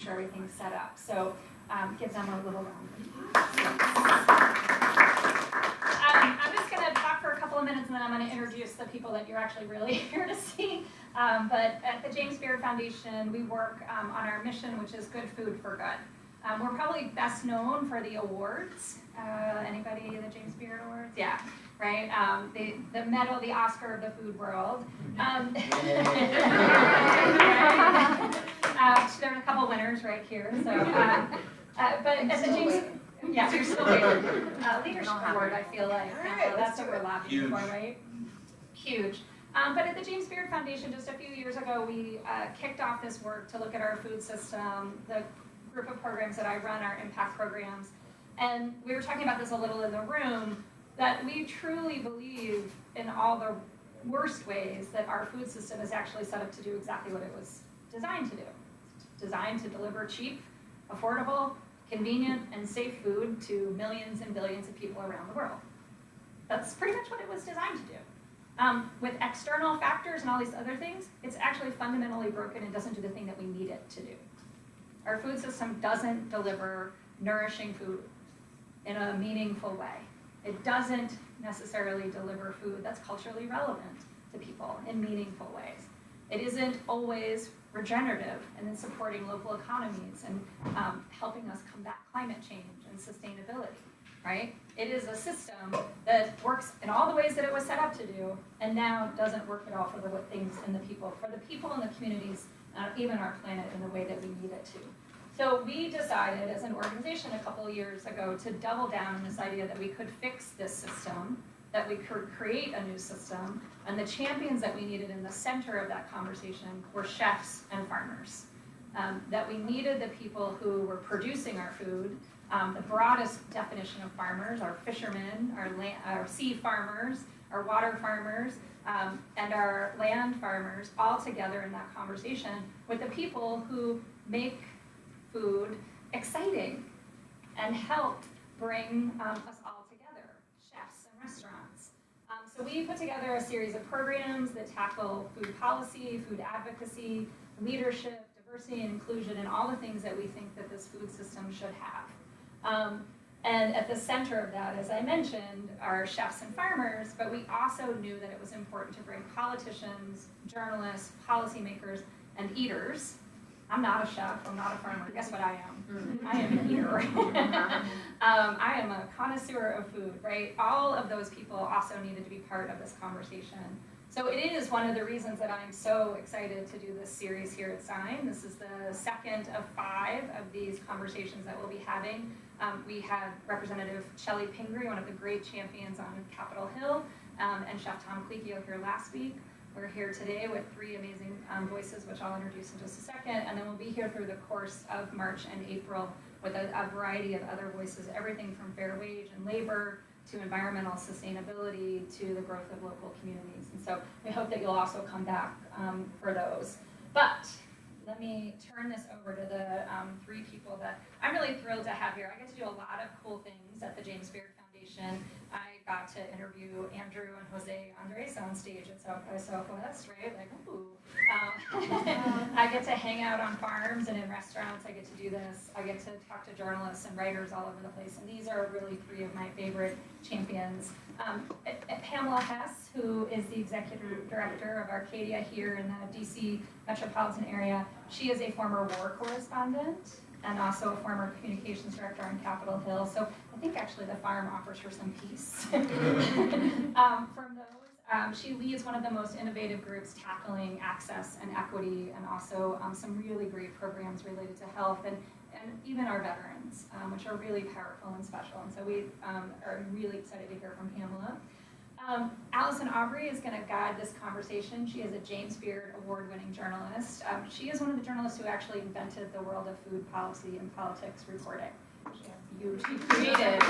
sure everything's set up. So give them a little round of applause. I'm just going to talk for a couple of minutes, and then I'm going to introduce the people that you're actually really here to see. But at the James Beard Foundation, we work on our mission, which is good food for good. We're probably best known for the awards. Anybody, the James Beard Awards? Yeah, right? The medal, the Oscar of the food world. There's a couple winners right here. So, but at the James, yeah, you're still waiting. Leadership Award, I feel like. That's what we're lobbying for, right? Huge. But at the James Beard Foundation, just a few years ago, we kicked off this work to look at our food system, the group of programs that I run, our impact programs. And we were talking about this a little in the room, that we truly believe in all the worst ways that our food system is actually set up to do exactly what it was designed to do. Designed to deliver cheap, affordable, convenient, and safe food to millions and billions of people around the world. That's pretty much what it was designed to do. With external factors and all these other things, it's actually fundamentally broken and doesn't do the thing that we need it to do. Our food system doesn't deliver nourishing food in a meaningful way. It doesn't necessarily deliver food that's culturally relevant to people in meaningful ways. It isn't always regenerative and in supporting local economies and helping us combat climate change and sustainability, right? It is a system that works in all the ways that it was set up to do, and now doesn't work at all for the things and the people in the communities, even our planet, in the way that we need it to. So we decided as an organization a couple of years ago to double down on this idea that we could fix this system, that we could create a new system, and the champions that we needed in the center of that conversation were chefs and farmers. That we needed the people who were producing our food, the broadest definition of farmers, our fishermen, our sea farmers, our water farmers, and our land farmers, all together in that conversation with the people who make food exciting and help bring us all together, chefs and restaurants. So we put together a series of programs that tackle food policy, food advocacy, leadership, diversity and inclusion, and all the things that we think that this food system should have. And at the center of that, as I mentioned, are chefs and farmers, but we also knew that it was important to bring politicians, journalists, policymakers, and eaters. I'm not a chef, I'm not a farmer. Guess what I am? I am an eater. I am a connoisseur of food, right? All of those people also needed to be part of this conversation. So it is one of the reasons that I'm so excited to do this series here at Sign. This is the second of 5 of these conversations that we'll be having. We had Representative Shelley Pingree, one of the great champions on Capitol Hill, and Chef Tom Clicchio here last week. We're here today with 3 amazing voices, which I'll introduce in just a second, and then we'll be here through the course of March and April with a variety of other voices, everything from fair wage and labor to environmental sustainability to the growth of local communities. And so we hope that you'll also come back for those. But let me turn this over to the 3 people that I'm really thrilled to have here. I get to do a lot of cool things at the James Beard Foundation. I got to interview Andrew and Jose Andres on stage at South by Southwest, right? Like, ooh. I get to hang out on farms and in restaurants. I get to do this. I get to talk to journalists and writers all over the place. And these are really 3 of my favorite champions. Pamela Hess, who is the executive director of Arcadia here in the DC metropolitan area. She is a former war correspondent and also a former communications director on Capitol Hill. So I think actually the farm offers her some peace. From those, she leads one of the most innovative groups tackling access and equity, and also some really great programs related to health and even our veterans, which are really powerful and special. And so we are really excited to hear from Pamela. Allison Aubrey is going to guide this conversation. She is a James Beard award-winning journalist. She is one of the journalists who actually invented the world of food policy and politics reporting. She created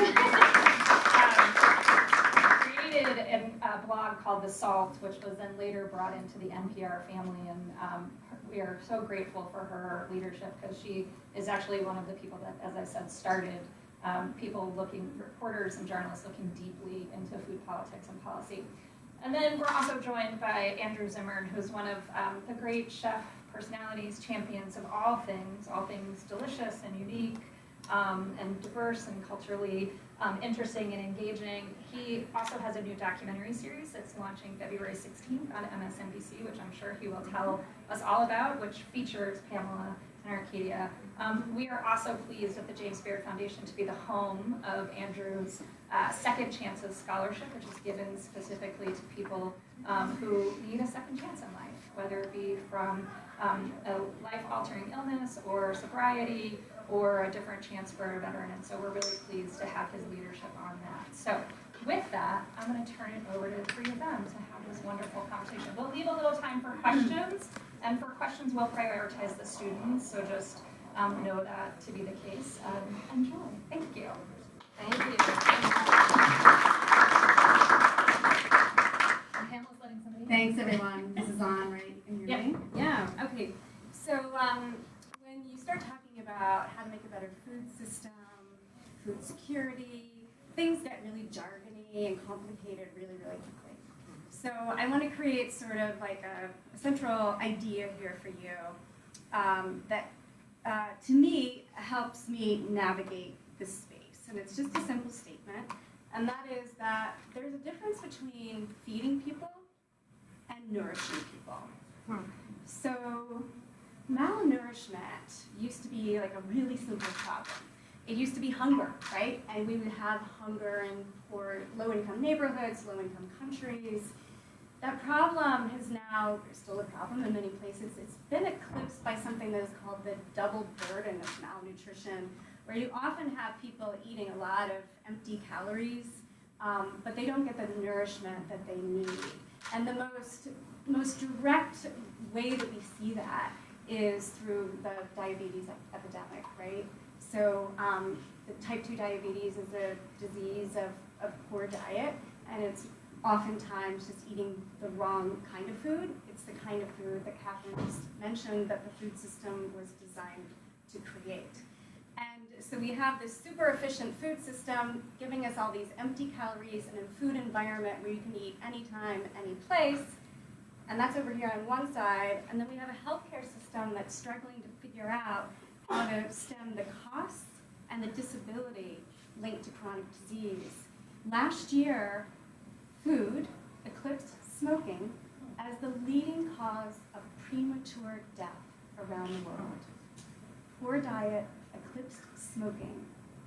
a blog called The Salt, which was then later brought into the NPR family, and we are so grateful for her leadership because she is actually one of the people that, as I said, started reporters and journalists looking deeply into food politics and policy. And then we're also joined by Andrew Zimmern, who's one of the great chef personalities, champions of all things delicious and unique, and diverse and culturally interesting and engaging. He also has a new documentary series that's launching February 16th on MSNBC, which I'm sure he will tell us all about, which features Pamela and Arcadia. We are also pleased at the James Beard Foundation to be the home of Andrew's Second Chances Scholarship, which is given specifically to people who need a second chance in life, whether it be from a life-altering illness or sobriety or a different chance for a veteran. And so we're really pleased to have his leadership on that. So with that, I'm going to turn it over to the three of them to have this wonderful conversation. We'll leave a little time for questions, and for questions we'll prioritize the students, so just know that to be the case. Enjoy. Thank you. Thank you. Pamela's letting somebody know. Thanks, everyone. This is on, right? And you're ready? Yeah. Okay. So when you start talking about how to make a better food system, food security, things get really jargony and complicated really, really quickly. So I want to create sort of like a central idea here for you that, to me, helps me navigate this space. And it's just a simple statement, and that is that there's a difference between feeding people and nourishing people. So malnourishment used to be like a really simple problem. It used to be hunger, right? And we would have hunger in poor, low-income neighborhoods, low-income countries. That problem has now, there's still a problem in many places, it's been eclipsed by something that is called the double burden of malnutrition, where you often have people eating a lot of empty calories, but they don't get the nourishment that they need. And the most direct way that we see that is through the diabetes epidemic, right? So the type 2 diabetes is a disease of poor diet, and it's oftentimes just eating the wrong kind of food. It's the kind of food that Katherine just mentioned that the food system was designed to create. And so we have this super efficient food system giving us all these empty calories in a food environment where you can eat anytime, any place. And that's over here on one side. And then we have a healthcare system that's struggling to figure out how to stem the costs and the disability linked to chronic disease. Last year, food eclipsed smoking as the leading cause of premature death around the world. Poor diet eclipsed smoking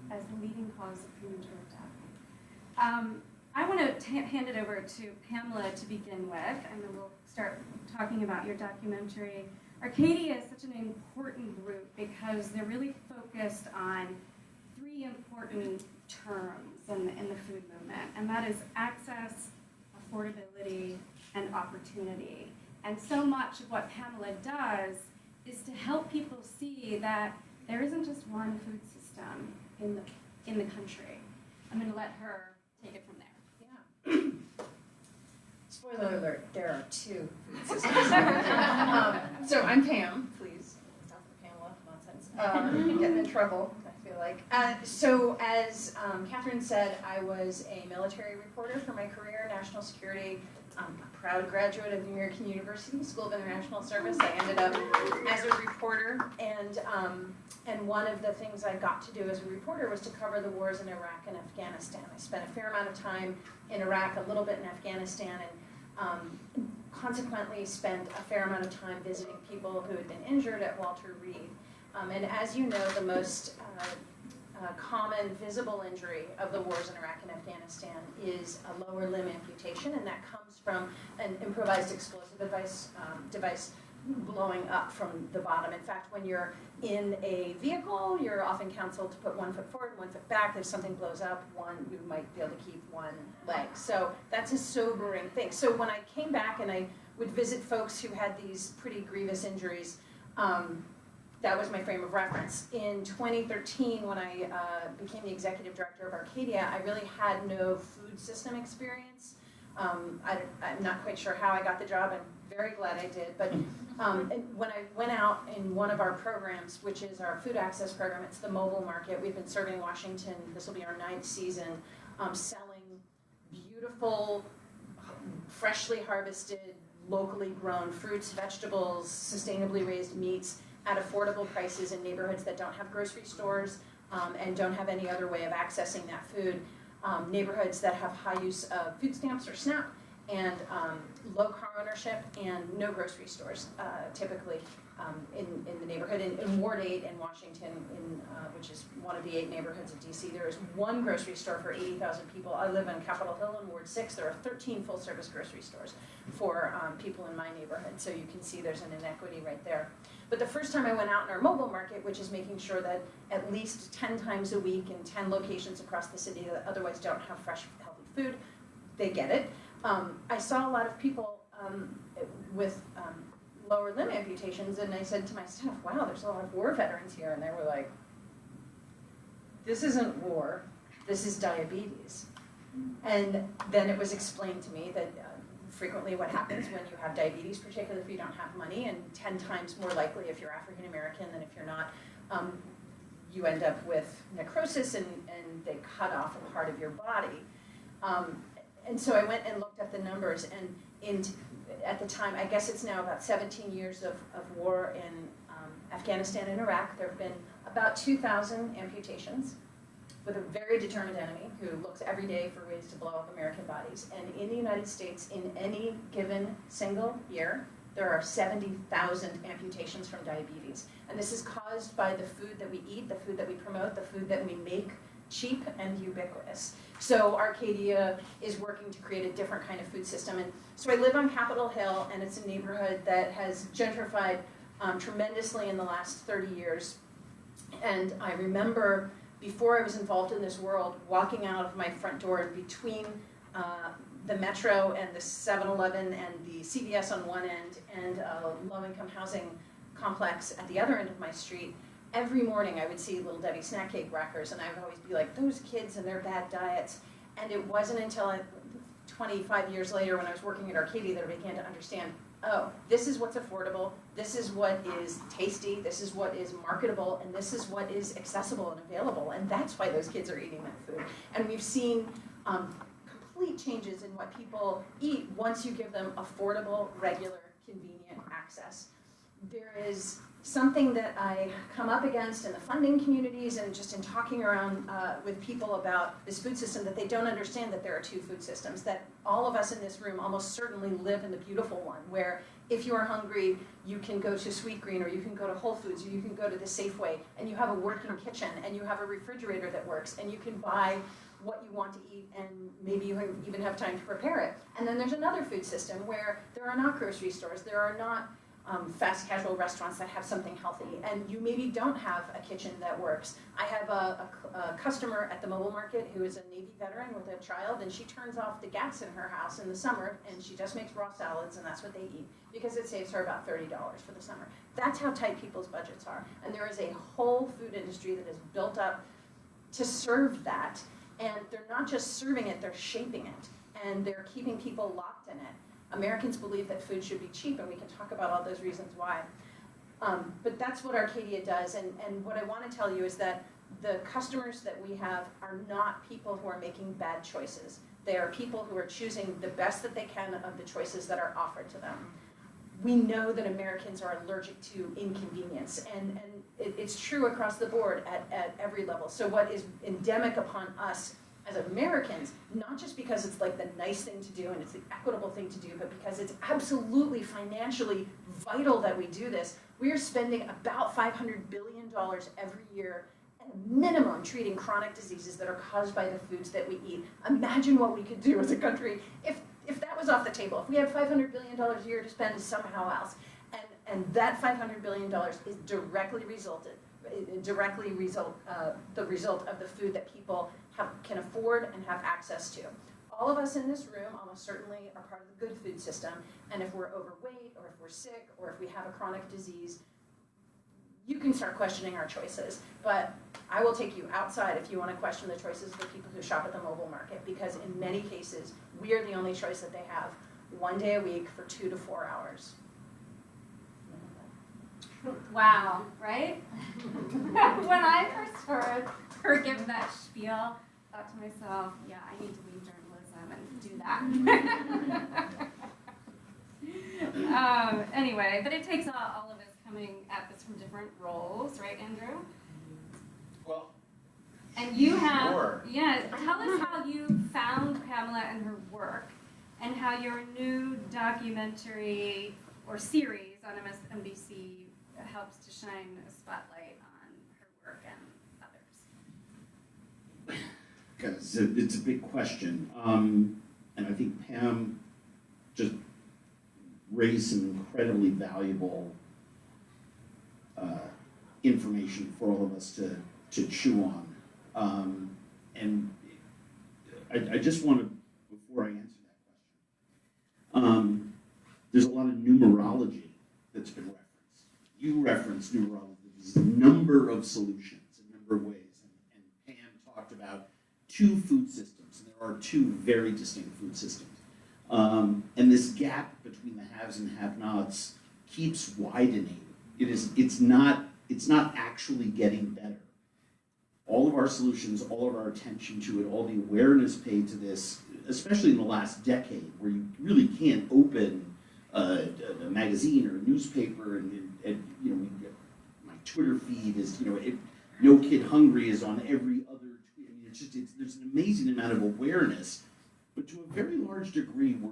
as the leading cause of premature death. I want to hand it over to Pamela to begin with, and then we'll start talking about your documentary. Arcadia is such an important group because they're really focused on three important terms in the food movement, and that is access, affordability, and opportunity. And so much of what Pamela does is to help people see that there isn't just one food system in the country. I'm going to let her take it from there. Yeah. Spoiler alert, there are two food systems. So I'm Pam, please. Stop the Pamela nonsense. Getting in trouble, I feel like. So as Katherine said, I was a military reporter for my career, national security. A proud graduate of the American University School of International Service. I ended up as a reporter, and one of the things I got to do as a reporter was to cover the wars in Iraq and Afghanistan. I spent a fair amount of time in Iraq, a little bit in Afghanistan, and consequently spent a fair amount of time visiting people who had been injured at Walter Reed. And as you know, the most common visible injury of the wars in Iraq and Afghanistan is a lower limb amputation, and that comes from an improvised explosive device blowing up from the bottom. In fact, when you're in a vehicle, you're often counseled to put 1 foot forward, 1 foot back. If something blows up, you might be able to keep one leg. So that's a sobering thing. So when I came back and I would visit folks who had these pretty grievous injuries, that was my frame of reference. In 2013, when I became the executive director of Arcadia, I really had no food system experience. I'm not quite sure how I got the job. I'm very glad I did. But when I went out in one of our programs, which is our food access program, it's the mobile market. We've been serving Washington. This will be our 9th season, selling beautiful, freshly harvested locally grown fruits, vegetables, sustainably raised meats at affordable prices in neighborhoods that don't have grocery stores and don't have any other way of accessing that food. Neighborhoods that have high use of food stamps or SNAP, and low car ownership and no grocery stores typically in the neighborhood. In Ward 8 in Washington, which is one of the 8 neighborhoods of DC, there is one grocery store for 80,000 people. I live in Capitol Hill in Ward 6. There are 13 full-service grocery stores for people in my neighborhood. So you can see there's an inequity right there. But the first time I went out in our mobile market, which is making sure that at least 10 times a week in 10 locations across the city that otherwise don't have fresh, healthy food, they get it. I saw a lot of people with lower limb amputations, and I said to my staff, wow, there's a lot of war veterans here, and they were like, this isn't war, this is diabetes. And then it was explained to me that frequently what happens when you have diabetes, particularly if you don't have money, and 10 times more likely if you're African American than if you're not, you end up with necrosis and they cut off a part of your body. And so I went and looked at the numbers, and at the time, I guess it's now about 17 years of war in Afghanistan and Iraq. There have been about 2,000 amputations with a very determined enemy who looks every day for ways to blow up American bodies. And in the United States, in any given single year, there are 70,000 amputations from diabetes. And this is caused by the food that we eat, the food that we promote, the food that we make cheap and ubiquitous. So Arcadia is working to create a different kind of food system. And so I live on Capitol Hill, and it's a neighborhood that has gentrified tremendously in the last 30 years. And I remember, before I was involved in this world, walking out of my front door between the Metro and the 7-Eleven and the CVS on one end and a low-income housing complex at the other end of my street. Every morning I would see Little Debbie snack cake wrappers, and I would always be like, those kids and their bad diets. And it wasn't until 25 years later when I was working at Arcadia that I began to understand, oh, this is what's affordable, this is what is tasty, this is what is marketable, and this is what is accessible and available. And that's why those kids are eating that food. And we've seen complete changes in what people eat once you give them affordable, regular, convenient access. There is something that I come up against in the funding communities and just in talking around with people about this food system, that they don't understand that there are 2 food systems, that all of us in this room almost certainly live in the beautiful one, where if you are hungry, you can go to Sweet Green, or you can go to Whole Foods, or you can go to the Safeway, and you have a working kitchen, and you have a refrigerator that works, and you can buy what you want to eat, and maybe you even have time to prepare it. And then there's another food system where there are not grocery stores, there are not fast casual restaurants that have something healthy, and you maybe don't have a kitchen that works. I have a customer at the mobile market who is a Navy veteran with a child, and she turns off the gas in her house in the summer, and she just makes raw salads, and that's what they eat, because it saves her about $30 for the summer. That's how tight people's budgets are, and there is a whole food industry that is built up to serve that, and they're not just serving it, they're shaping it, and they're keeping people locked in it. Americans believe that food should be cheap, and we can talk about all those reasons why. But that's what Arcadia does, and what I want to tell you is that the customers that we have are not people who are making bad choices. They are people who are choosing the best that they can of the choices that are offered to them. We know that Americans are allergic to inconvenience, and it's true across the board at every level. So what is endemic upon us as Americans, not just because it's like the nice thing to do and it's the equitable thing to do, but because it's absolutely financially vital that we do this. We are spending about $500 billion every year at a minimum treating chronic diseases that are caused by the foods that we eat. Imagine what we could do as a country if that was off the table, if we had $500 billion a year to spend somehow else. And that $500 billion is directly the result of the food that people can afford and have access to. All of us in this room almost certainly are part of the good food system, and if we're overweight, or if we're sick, or if we have a chronic disease, you can start questioning our choices. But I will take you outside if you want to question the choices of the people who shop at the mobile market, because in many cases, we are the only choice that they have, 1 day a week for 2 to 4 hours. Wow, right? When I first heard her give that spiel, I thought to myself, yeah, I need to leave journalism and do that. Anyway, but it takes all of us coming at this from different roles, right, Andrew? Well, and you have, sure. Yeah, tell us how you found Pamela and her work, and how your new documentary or series on MSNBC helps to shine a spotlight on her work and others. Because it's a big question, and I think Pam just raised some incredibly valuable information for all of us to chew on. And I just want to, before I answer that question, there's a lot of numerology that's been referenced. You referenced numerology. There's a number of solutions, a number of ways, and Pam talked about 2 food systems, and there are 2 very distinct food systems. And this gap between the haves and have-nots keeps widening. It's not actually getting better. All of our solutions, all of our attention to it, all the awareness paid to this, especially in the last decade, where you really can't open a magazine or a newspaper, and you know, my Twitter feed is, you know, No Kid Hungry is on every other tweet. I mean, there's an amazing amount of awareness, but to a very large degree, we're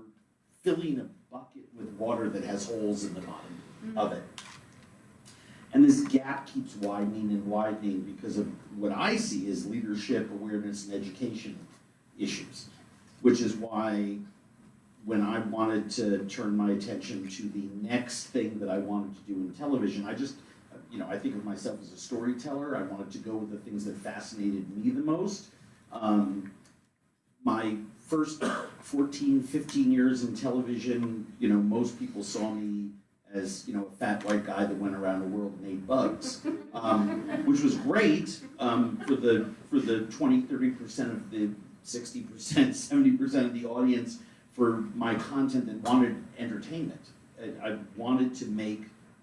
filling a bucket with water that has holes in the bottom of it. And this gap keeps widening and widening because of what I see as leadership, awareness, and education issues, which is why when I wanted to turn my attention to the next thing that I wanted to do in television, I think of myself as a storyteller. I wanted to go with the things that fascinated me the most. My first 14, 15 years in television, most people saw me as, a fat white guy that went around the world and ate bugs, which was great for the 20, 30% of the 60%, 70% of the audience for my content that wanted entertainment. I wanted to make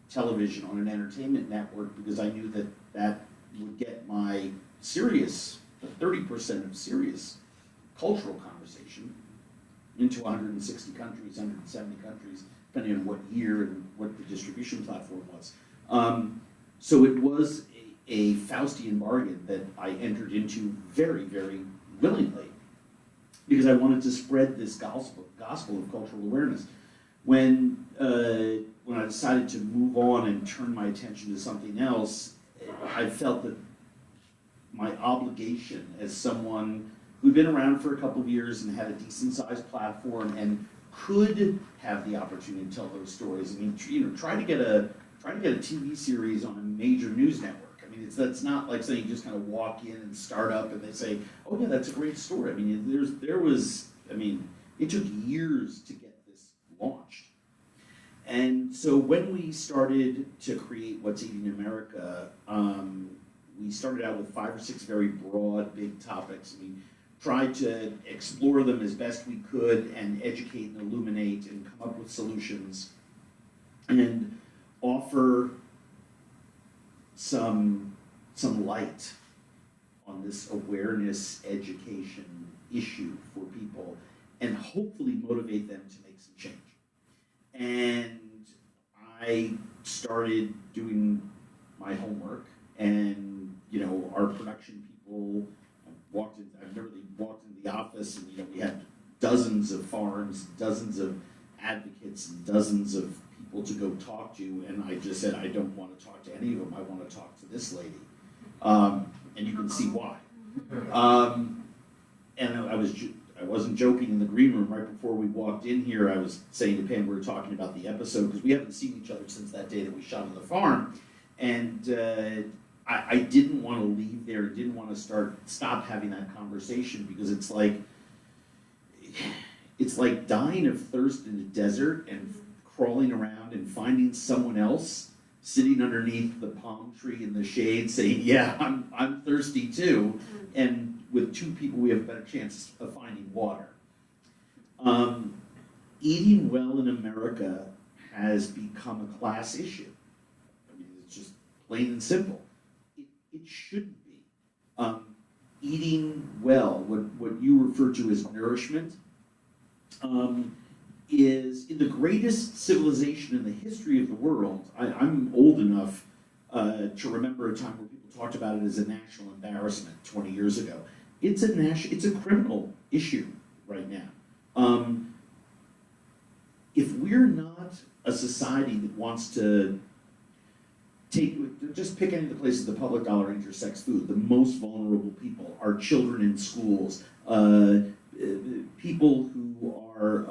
television on an entertainment network because I knew that would get my serious, the 30% of serious cultural conversation into 160 countries, 170 countries, depending on what year and what the distribution platform was. So it was a Faustian bargain that I entered into very, very willingly because I wanted to spread this gospel of cultural awareness. When I decided to move on and turn my attention to something else, I felt that my obligation as someone who'd been around for a couple of years and had a decent-sized platform and could have the opportunity to tell those stories. I mean, try to get a TV series on a major news network. I mean, that's not like saying you just kind of walk in and start up and they say, "Oh yeah, that's a great story." I mean, it took years to get this launched. And so when we started to create What's Eating America, we started out with 5 or 6 very broad, big topics. We tried to explore them as best we could and educate and illuminate and come up with solutions and offer some light on this awareness education issue for people and hopefully motivate them to make some change. And I started doing my homework, and our production people I've never walked into the office, and we had dozens of farms, dozens of advocates, and dozens of people to go talk to, and I just said, I don't want to talk to any of them, I want to talk to this lady. And you can see why. And I wasn't joking in the green room. Right before we walked in here, I was saying to Pam, we were talking about the episode, because we haven't seen each other since that day that we shot on the farm, and I didn't want to leave there, didn't want to stop having that conversation, because it's like dying of thirst in the desert and crawling around and finding someone else sitting underneath the palm tree in the shade saying, "Yeah, I'm thirsty too," and with 2 people we have a better chance of finding water. Eating well in America has become a class issue. I mean, it's just plain and simple. It shouldn't be. Eating well, what you refer to as nourishment, is in the greatest civilization in the history of the world. I'm old enough to remember a time where people talked about it as a national embarrassment 20 years ago. It's a criminal issue right now. If we're not a society that wants to just pick any of the places the public dollar intersects food, the most vulnerable people, our children in schools, people who are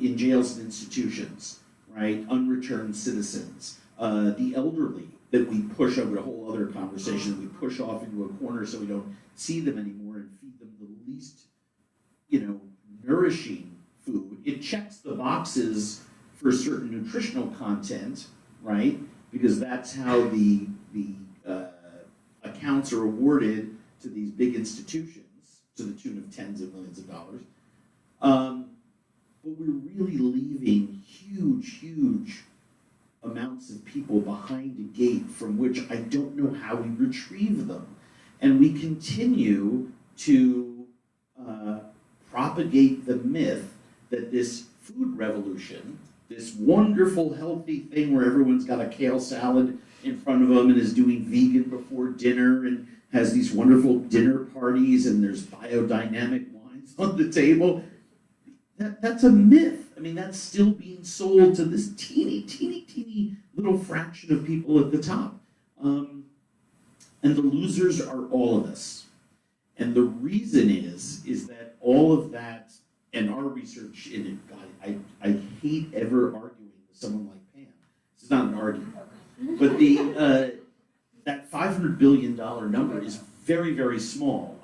in jails and institutions, right? Unreturned citizens, the elderly that we push over a whole other conversation, we push off into a corner so we don't see them anymore and feed them the least, nourishing food. It checks the boxes for certain nutritional content, right? Because that's how the accounts are awarded to these big institutions to the tune of tens of millions of dollars. But we're really leaving huge amounts of people behind a gate from which I don't know how we retrieve them. And we continue to propagate the myth that this food revolution, this wonderful healthy thing where everyone's got a kale salad in front of them and is doing vegan before dinner and has these wonderful dinner parties and there's biodynamic wines on the table, that's a myth. I mean, that's still being sold to this teeny little fraction of people at the top. And the losers are all of us. And the reason is that all of that, and our research in it, God, I hate ever arguing with someone like Pam. This is not an argument. But that $500 billion number is very small.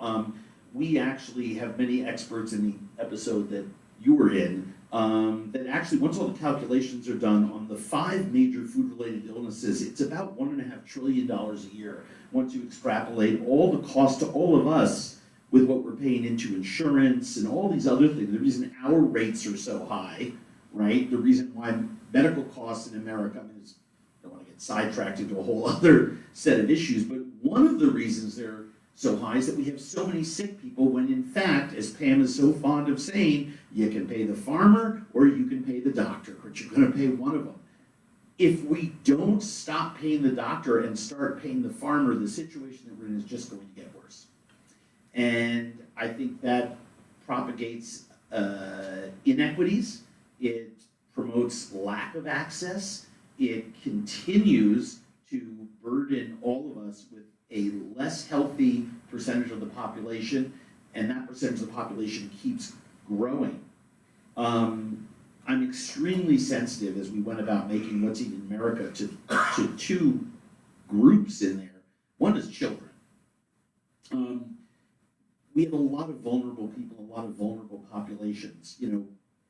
We actually have many experts in the episode that you were in that actually, once all the calculations are done on the 5 major food-related illnesses, it's about $1.5 trillion a year. Once you extrapolate all the cost to all of us with what we're paying into insurance and all these other things, the reason our rates are so high, right? The reason why medical costs in America, I don't want to get sidetracked into a whole other set of issues, but one of the reasons they're so high is that we have so many sick people when in fact, as Pam is so fond of saying, you can pay the farmer or you can pay the doctor, but you're going to pay one of them. If we don't stop paying the doctor and start paying the farmer, the situation that we're in is just going to get worse. And I think that propagates inequities. It promotes lack of access. It continues to burden all of us with a less healthy percentage of the population, and that percentage of the population keeps growing. I'm extremely sensitive as we went about making What's Eating America to 2 groups in there. One is children. We have a lot of vulnerable people, a lot of vulnerable populations.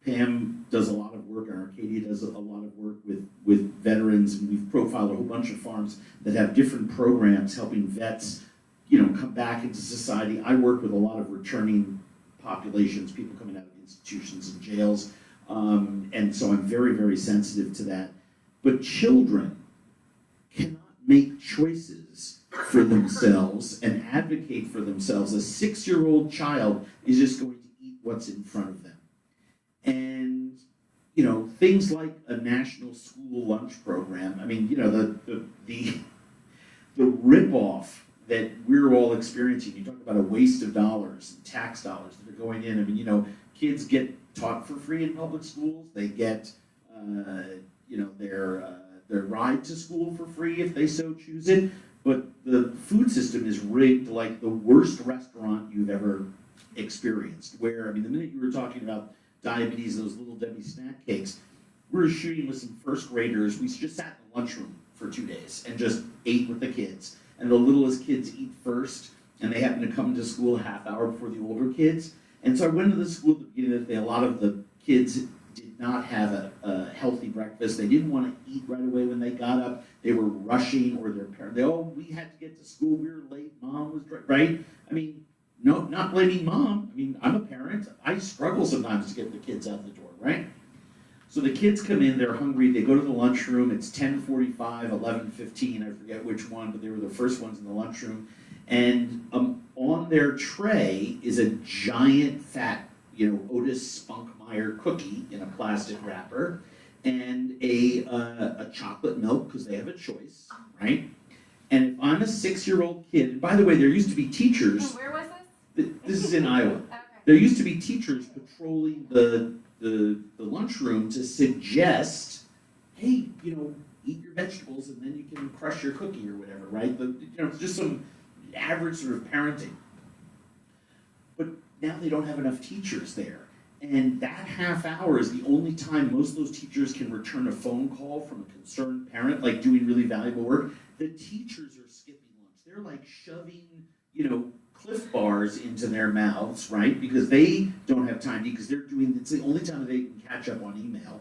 Pam does a lot of work, and Arcadia does a lot of work with veterans, and we've profiled a whole bunch of farms that have different programs helping vets, come back into society. I work with a lot of returning populations, people coming out of institutions and jails, and so I'm very sensitive to that. But children cannot make choices for themselves and advocate for themselves. A 6-year-old child is just going to eat what's in front of them. And, things like a national school lunch program, the rip-off that we're all experiencing. You talk about a waste of dollars, and tax dollars that are going in. Kids get taught for free in public schools. They get, their ride to school for free if they so choose it. But the food system is rigged like the worst restaurant you've ever experienced. Where, the minute you were talking about diabetes, those little Debbie snack cakes, we were shooting with some first graders. We just sat in the lunchroom for 2 days and just ate with the kids. And the littlest kids eat first, and they happen to come to school a half hour before the older kids. And so I went to the school at the beginning of the day. A lot of the kids did not have a healthy breakfast. They didn't want to eat right away when they got up. They were rushing, or their parents, we had to get to school. We were late. Mom was right. No, not blaming mom. I'm a parent. I struggle sometimes to get the kids out the door, right? So the kids come in, they're hungry, they go to the lunchroom, it's 10:45, 11:15, I forget which one, but they were the first ones in the lunchroom. And on their tray is a giant fat, Otis Spunkmeyer cookie in a plastic wrapper, and a chocolate milk, because they have a choice, right? And if I'm a 6-year-old kid, and by the way, there used to be teachers. Where was this? This is in Iowa. Okay. There used to be teachers patrolling the lunchroom to suggest, hey, eat your vegetables and then you can crush your cookie or whatever, right? Just some average sort of parenting. But now they don't have enough teachers there. And that half hour is the only time most of those teachers can return a phone call from a concerned parent, like doing really valuable work. The teachers are skipping lunch. They're like shoving, Cliff Bars into their mouths, right? Because they don't have time to eat, because it's the only time that they can catch up on email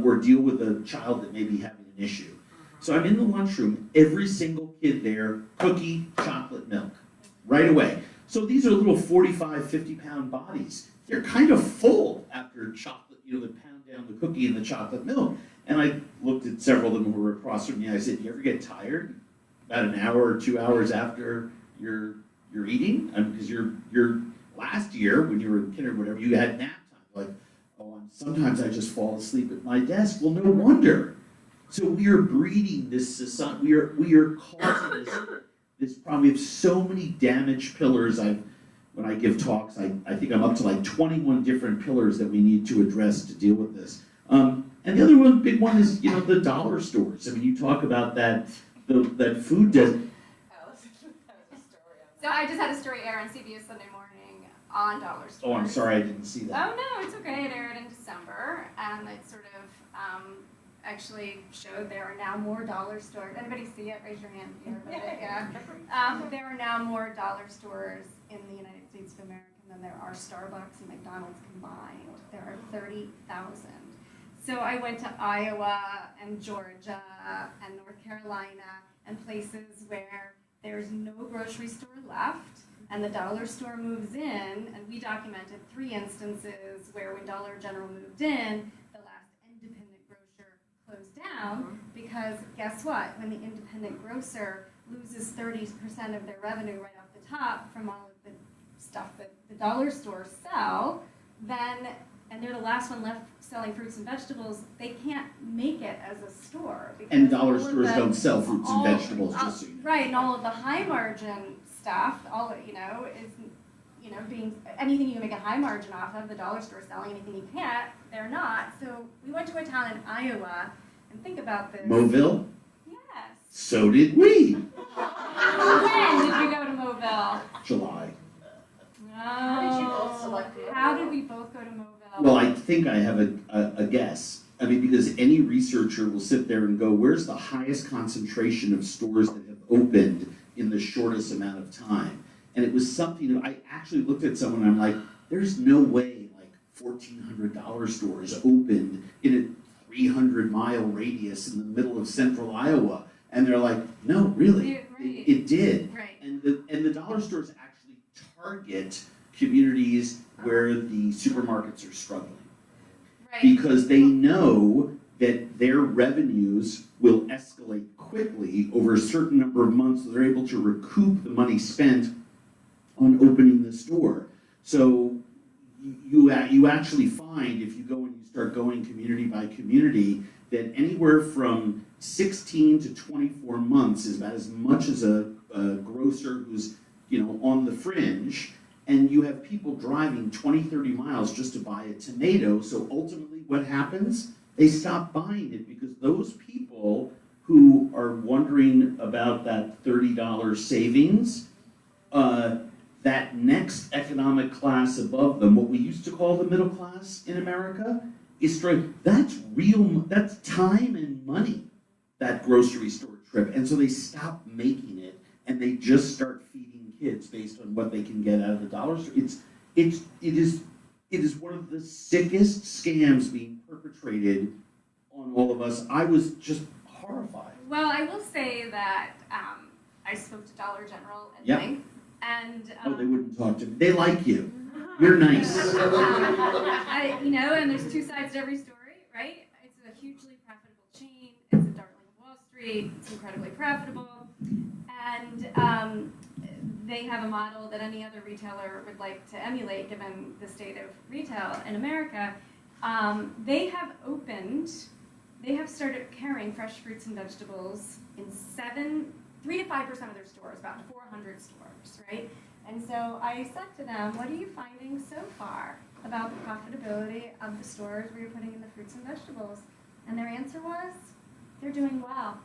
or deal with a child that may be having an issue. So I'm in the lunchroom, every single kid there, cookie, chocolate milk, right away. So these are little 45, 50-pound bodies. They're kind of full after chocolate, they pound down the cookie and the chocolate milk. And I looked at several of them who were across from me. I said, "Do you ever get tired about an hour or 2 hours after you're eating? Because your last year when you were in kindergarten, whatever, you had nap time. Like, sometimes I just fall asleep at my desk." Well, no wonder. So we are breeding this society. We are causing this problem. We have so many damaged pillars. When I give talks, I think I'm up to like 21 different pillars that we need to address to deal with this. And the other big one is, the dollar stores. I mean, you talk about that food doesn't. So I just had a story air on CBS Sunday Morning on dollar stores. Oh, I'm sorry, I didn't see that. Oh no, it's okay. It aired in December, and it sort of actually showed there are now more dollar stores. Anybody see it? Raise your hand here. Yeah. There are now more dollar stores in the United States of America than there are Starbucks and McDonald's combined. There are 30,000. So I went to Iowa and Georgia and North Carolina and places where there's no grocery store left, and the dollar store moves in, and we documented 3 instances where when Dollar General moved in, the last independent grocer closed down, because guess what? When the independent grocer loses 30% of their revenue right off the top from all of the stuff that the dollar stores sell, and they're the last one left selling fruits and vegetables, they can't make it as a store. And dollar stores don't sell fruits and vegetables, just so you know. Right, and all of the high margin stuff, is being anything you can make a high margin off of, the dollar store selling anything you can't, they're not. So we went to a town in Iowa, and think about this. Mobile? Yes. So did we. When did you go to Mobile? July. How did you both select Mobile? How did we both go to Mobile? Well, I think I have a guess. I mean, because any researcher will sit there and go, where's the highest concentration of stores that have opened in the shortest amount of time? And it was something that I actually looked at someone and I'm like, there's no way like $1,400 stores opened in a 300-mile radius in the middle of central Iowa. And they're like, no, really, Right. it did. Right. And the dollar stores actually target communities where the supermarkets are struggling. Right. Because they know that their revenues will escalate quickly over a certain number of months, so they're able to recoup the money spent on opening the store. So you actually find, if you go and you start going community by community, that anywhere from 16 to 24 months is about as much as a grocer who's on the fringe. And you have people driving 20, 30 miles just to buy a tomato. So ultimately what happens? They stop buying it because those people who are wondering about that $30 savings, that next economic class above them, what we used to call the middle class in America, is struggling. That's time and money, that grocery store trip. And so they stop making it and they just start feeding kids based on what they can get out of the dollar store. It is one of the sickest scams being perpetrated on all of us. I was just horrified. Well, I will say that I spoke to Dollar General at length, and they wouldn't talk to me. They like you. You're nice. And there's 2 sides to every story, right? It's a hugely profitable chain. It's a darling of Wall Street. It's incredibly profitable, and they have a model that any other retailer would like to emulate, given the state of retail in America. They have started carrying fresh fruits and vegetables in 3 to 5% of their stores, about 400 stores, right? And so I said to them, what are you finding so far about the profitability of the stores where you're putting in the fruits and vegetables? And their answer was, they're doing well.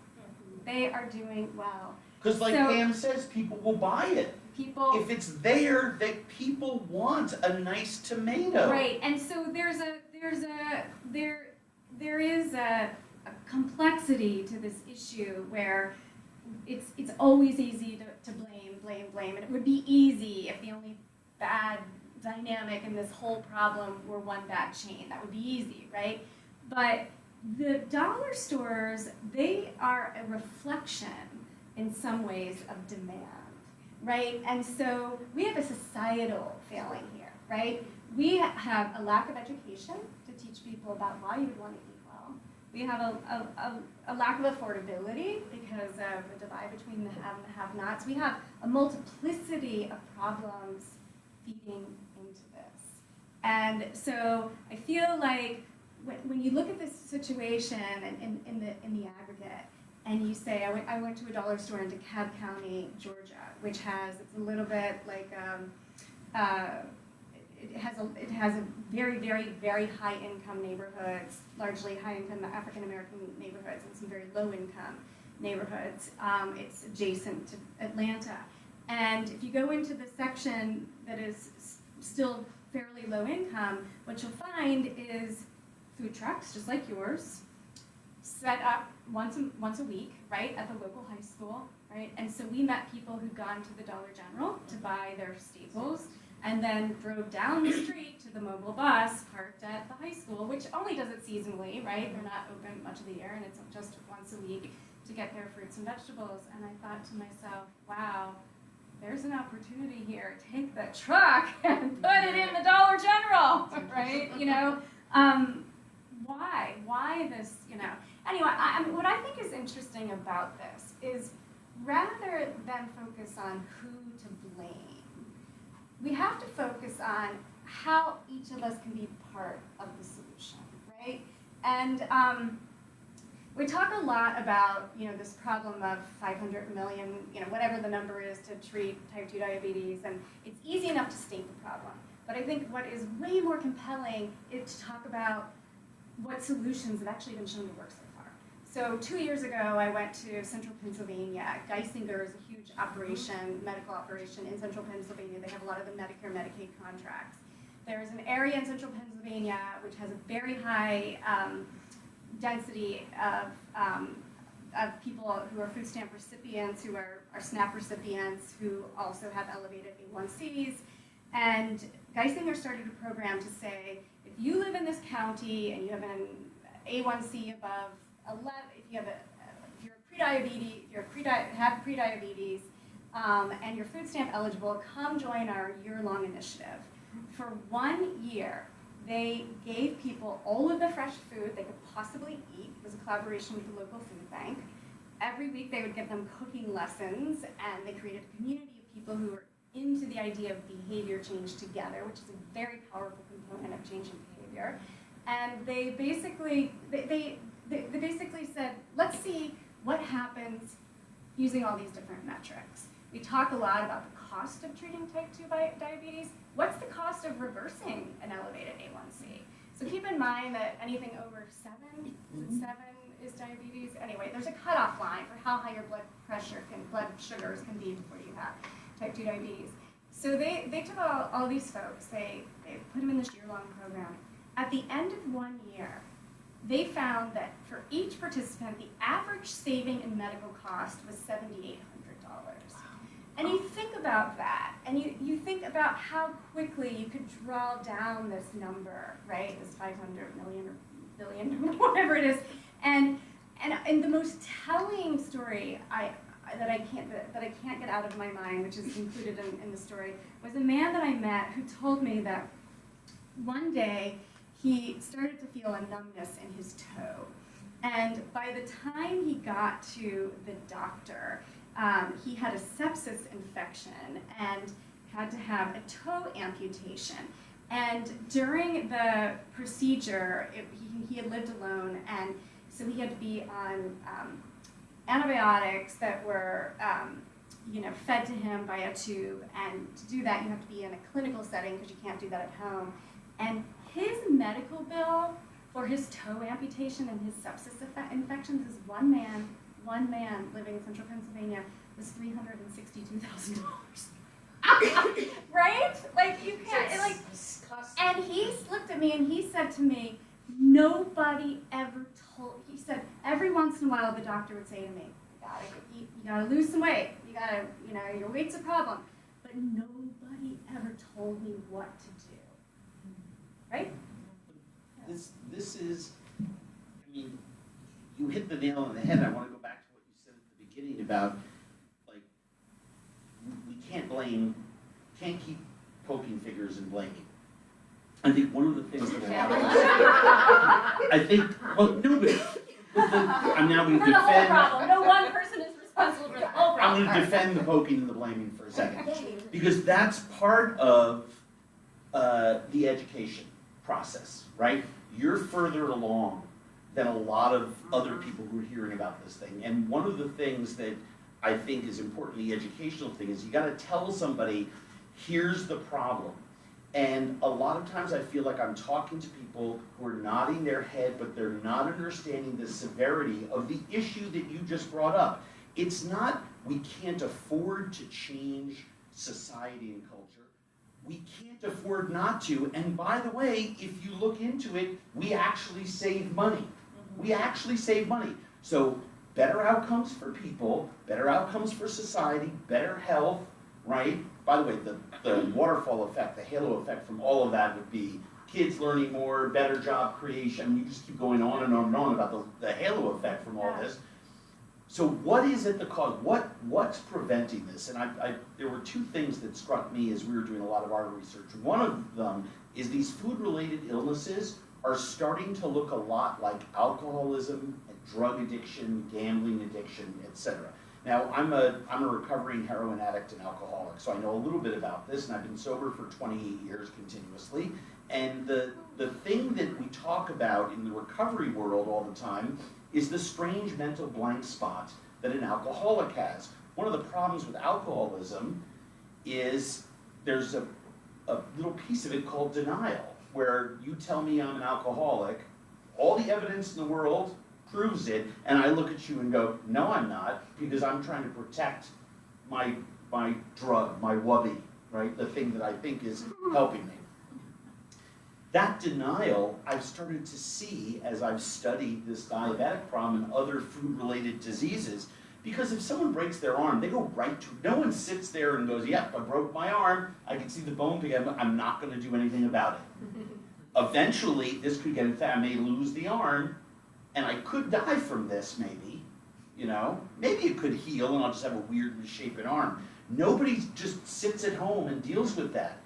They are doing well. Because like Pam says, people will buy it. If it's there, that people want a nice tomato. Right, and so there is a complexity to this issue where it's always easy to blame, and it would be easy if the only bad dynamic in this whole problem were one bad chain. That would be easy, right? But the dollar stores, they are a reflection in some ways of demand, right? And so we have a societal failing here, right? We have a lack of education to teach people about why you would want to eat well. We have a lack of affordability because of the divide between the have and the have-nots. We have a multiplicity of problems feeding into this. And so I feel like when you look at this situation in the aggregate, and you say, I went to a dollar store in DeKalb County, Georgia, which it's a little bit like, it has a very, very, very high income neighborhoods, largely high income African American neighborhoods, and some very low income neighborhoods. It's adjacent to Atlanta. And if you go into the section that is still fairly low income, what you'll find is food trucks, just like yours, set up once a week, right, at the local high school, right? And so we met people who'd gone to the Dollar General to buy their staples, and then drove down the street to the mobile bus parked at the high school, which only does it seasonally, right? They're not open much of the year, and it's just once a week to get their fruits and vegetables. And I thought to myself, wow, there's an opportunity here. Take the truck and put it in the Dollar General, right? You know, why this, you know? Anyway, what I think is interesting about this is rather than focus on who to blame, we have to focus on how each of us can be part of the solution, right? And we talk a lot about, you know, this problem of 500 million, you know, whatever the number is to treat type 2 diabetes, and it's easy enough to state the problem. But I think what is way more compelling is to talk about what solutions have actually been shown to work so far. So 2 years ago, I went to central Pennsylvania. Geisinger is a huge operation, medical operation in central Pennsylvania. They have a lot of the Medicare, Medicaid contracts. There's an area in central Pennsylvania which has a very high density of people who are food stamp recipients, who are SNAP recipients, who also have elevated A1Cs. And Geisinger started a program to say, if you live in this county and you have an A1C above 11, if you're have prediabetes, and you're food stamp eligible, come join our year-long initiative. For 1 year, they gave people all of the fresh food they could possibly eat. It was a collaboration with the local food bank. Every week they would give them cooking lessons, and they created a community of people who were into the idea of behavior change together, which is a very powerful component of changing behavior. And they basically said, let's see what happens using all these different metrics. We talk a lot about the cost of treating type 2 diabetes. What's the cost of reversing an elevated A1C? So keep in mind that anything over 7 is diabetes. Anyway, there's a cutoff line for how high your blood sugars can be before you have type 2 diabetes. So they took all these folks, they put them in this year-long program. At the end of 1 year, they found that for each participant, the average saving in medical cost was $7,800. And you think about that, and you think about how quickly you could draw down this number, right? This 500 million or billion, or whatever it is. And the most telling story that I can't get out of my mind, which is included in the story, was a man that I met who told me that one day he started to feel a numbness in his toe. And by the time he got to the doctor, he had a sepsis infection and had to have a toe amputation. And during the procedure, he had lived alone, and so he had to be on antibiotics that were fed to him by a tube, and to do that you have to be in a clinical setting because you can't do that at home. And his medical bill for his toe amputation and his sepsis infections is one man living in central Pennsylvania was $362,000. Right? Like you can't and he looked at me and he said to me, nobody ever he said every once in a while the doctor would say to me, you gotta lose some weight, your weight's a problem, but nobody ever told me what to do. Right? This is, you hit the nail on the head. I want to go back to what you said at the beginning about, like, we can't keep poking fingers and blaming. I think one of the things that I'm now going to For the whole defend. problem. No one person is responsible for the whole I'm problem. going to defend the poking and the blaming for a second, because that's part of the education process, right? You're further along than a lot of other people who are hearing about this thing. And one of the things that I think is important, the educational thing, is you got to tell somebody, here's the problem. And a lot of times I feel like I'm talking to people who are nodding their head, but they're not understanding the severity of the issue that you just brought up. It's not we can't afford to change society and culture. We can't afford not to. And by the way, if you look into it, we actually save money. We actually save money. So better outcomes for people, better outcomes for society, better health, right? By the way, the waterfall effect, the halo effect from all of that would be kids learning more, better job creation. You just keep going on and on and on about the halo effect from all this. So what is at the cause? What's preventing this? And there were two things that struck me as we were doing a lot of our research. One of them is these food-related illnesses are starting to look a lot like alcoholism, and drug addiction, gambling addiction, etc. Now, I'm a recovering heroin addict and alcoholic, so I know a little bit about this, and I've been sober for 28 years continuously. And the thing that we talk about in the recovery world all the time is the strange mental blank spot that an alcoholic has. One of the problems with alcoholism is there's a little piece of it called denial, where you tell me I'm an alcoholic, all the evidence in the world proves it, and I look at you and go, no, I'm not, because I'm trying to protect my drug, my wubby, right? The thing that I think is helping me. That denial I've started to see as I've studied this diabetic problem and other food-related diseases, because if someone breaks their arm, they go right to, no one sits there and goes, yep, I broke my arm, I can see the bone pick, I'm not going to do anything about it. Eventually, this could get infected, I may lose the arm, and I could die from this, maybe, maybe it could heal and I'll just have a weird misshapen arm. Nobody just sits at home and deals with that.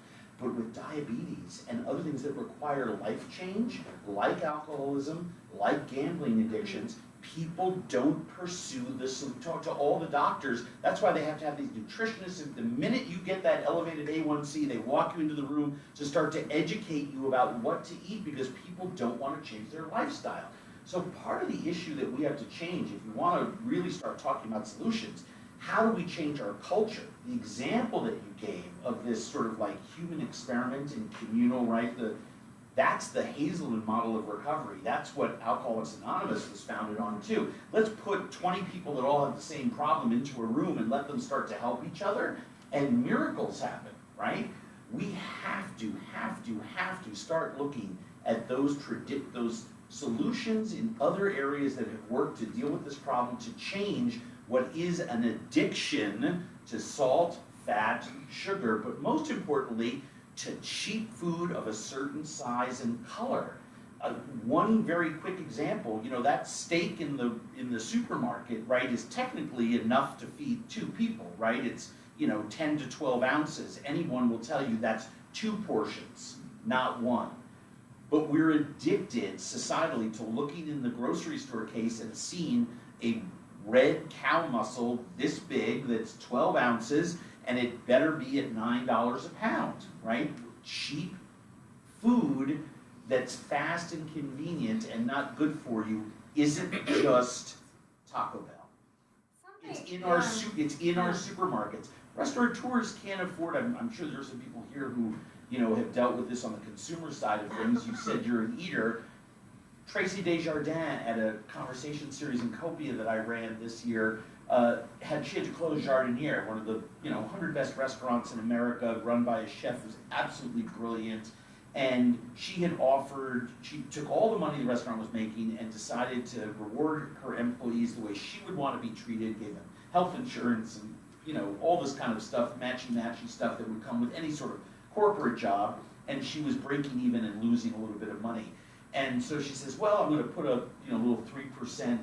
But with diabetes and other things that require life change, like alcoholism, like gambling addictions, people don't pursue this. Talk to all the doctors. That's why they have to have these nutritionists. And the minute you get that elevated A1C, they walk you into the room to start to educate you about what to eat, because people don't want to change their lifestyle. So part of the issue that we have to change, if you want to really start talking about solutions, how do we change our culture? The example that you gave of this sort of like human experiment and communal, right? That's the Hazelden model of recovery. That's what Alcoholics Anonymous was founded on too. Let's put 20 people that all have the same problem into a room and let them start to help each other, and miracles happen, right? We have to start looking at those solutions in other areas that have worked to deal with this problem, to change what is an addiction to salt, fat, sugar, but most importantly, to cheap food of a certain size and color. One very quick example, that steak in the supermarket, right, is technically enough to feed 2 people, right? It's 10 to 12 ounces. Anyone will tell you that's 2 portions, not 1. But we're addicted societally to looking in the grocery store case and seeing a red cow muscle this big that's 12 ounces, and it better be at $9 a pound, right? Cheap food that's fast and convenient and not good for you isn't just Taco Bell. It's in our supermarkets. Restaurateurs can't afford. I'm sure there's some people here who have dealt with this on the consumer side of things. You said you're an eater. Tracy Desjardins at a conversation series in Copia that I ran this year she had to close Jardiniere, one of the 100 best restaurants in America, run by a chef who's absolutely brilliant. And she took all the money the restaurant was making and decided to reward her employees the way she would want to be treated, gave them health insurance and all this kind of stuff, matchy stuff that would come with any sort of corporate job. And she was breaking even and losing a little bit of money. And so she says, well, I'm going to put a little 3%